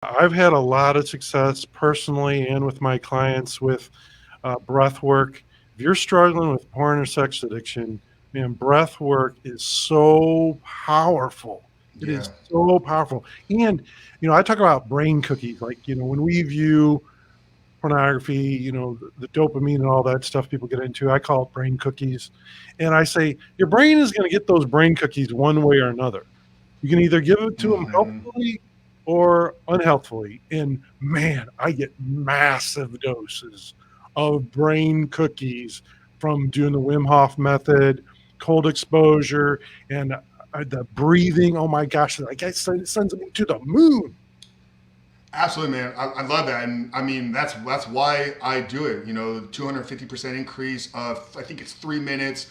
I've had a lot of success personally and with my clients with breath work. If you're struggling with porn or sex addiction, man, breath work is so powerful. It Yeah. is so powerful. And, I talk about brain cookies. Like, when we view pornography, the dopamine and all that stuff people get into, I call it brain cookies. And I say, your brain is going to get those brain cookies one way or another. You can either give it to them Hmm. healthfully or unhealthfully. And man, I get massive doses of brain cookies from doing the Wim Hof method, cold exposure, and the breathing. Oh my gosh, I guess it sends me to the moon. Absolutely, man. I love that, and I mean that's why I do it. 250% increase of I think it's 3 minutes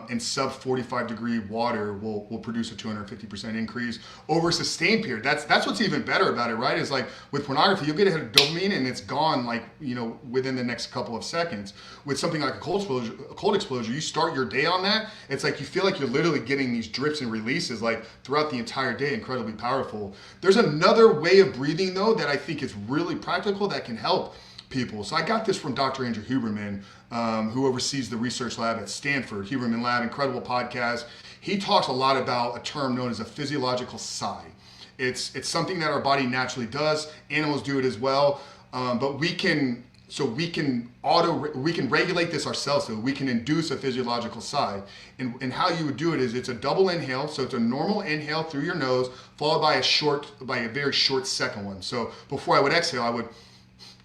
in sub 45-degree water will produce a 250% increase over a sustained period. That's what's even better about it, right? Is like with pornography, you'll get a hit of dopamine and it's gone like within the next couple of seconds. With something like a cold exposure, you start your day on that. It's like you feel like you're literally getting these drips and releases like throughout the entire day. Incredibly powerful. There's another way of breathing though that I think is really practical that can help people. So I got this from Dr. Andrew Huberman, who oversees the research lab at Stanford. Huberman Lab, incredible podcast. He talks a lot about a term known as a physiological sigh. It's something that our body naturally does. Animals do it as well, but we can regulate this ourselves. So we can induce a physiological sigh. And how you would do it is it's a double inhale. So it's a normal inhale through your nose, followed by a very short second one. So before I would exhale, I would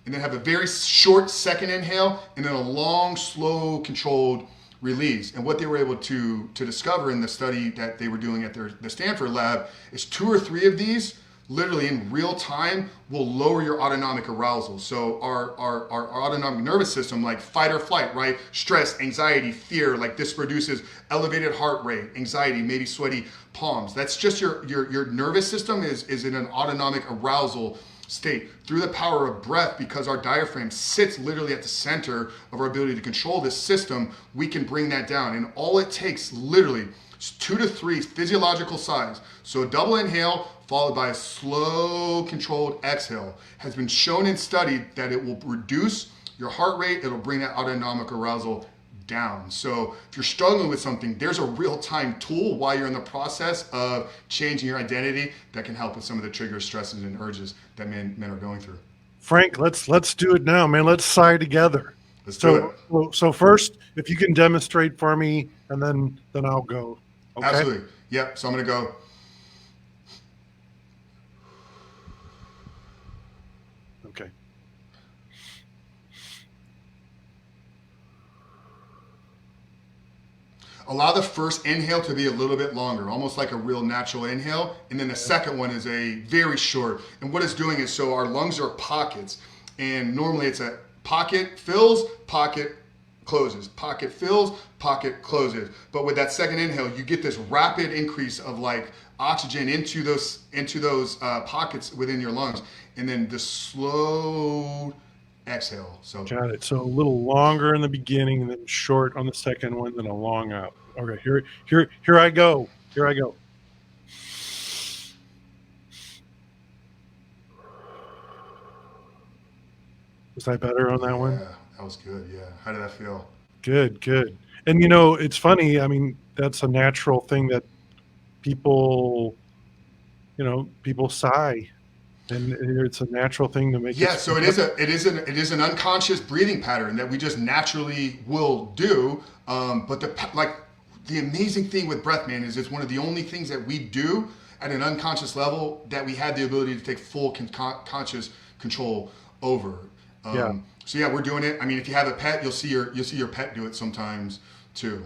and then have a very short second inhale and then a long, slow, controlled release. And what they were able to discover in the study that they were doing at the Stanford lab is 2 or 3 of these literally in real time will lower your autonomic arousal. So our autonomic nervous system, like fight or flight, right? Stress, anxiety, fear, like this produces elevated heart rate, anxiety, maybe sweaty palms. That's just your nervous system is in an autonomic arousal state through the power of breath. Because our diaphragm sits literally at the center of our ability to control this system, we can bring that down. And all it takes literally is 2 to 3 physiological sighs. So a double inhale followed by a slow controlled exhale has been shown and studied that it will reduce your heart rate. It'll bring that autonomic arousal down. So if you're struggling with something, there's a real-time tool while you're in the process of changing your identity that can help with some of the triggers, stresses, and urges that men are going through. Frank, let's do it now, man. Let's sigh together. Let's do it. So first, if you can demonstrate for me, and then I'll go. Okay. Absolutely. Yep. So I'm going to go. Okay. Allow the first inhale to be a little bit longer, almost like a real natural inhale. And then the Okay. second one is a very short. And what it's doing is so our lungs are pockets. And normally it's a pocket fills, pocket closes, pocket fills, pocket closes. But with that second inhale, you get this rapid increase of like oxygen into those pockets within your lungs, and then the slow exhale. So Got it. So a little longer in the beginning, and then short on the second one, then a long out. Okay. Here I go. Here I go. Was I better on that one? yeah, that was good. Yeah, how did that feel? Good, good. And it's funny. I mean, that's a natural thing that people, people sigh, and it's a natural thing to make Yeah, us so feel it is an unconscious breathing pattern that we just naturally will do. But the amazing thing with breath, man, is it's one of the only things that we do at an unconscious level that we have the ability to take full conscious control over. yeah. So yeah, we're doing it. I mean, if you have a pet, you'll see your pet do it sometimes too.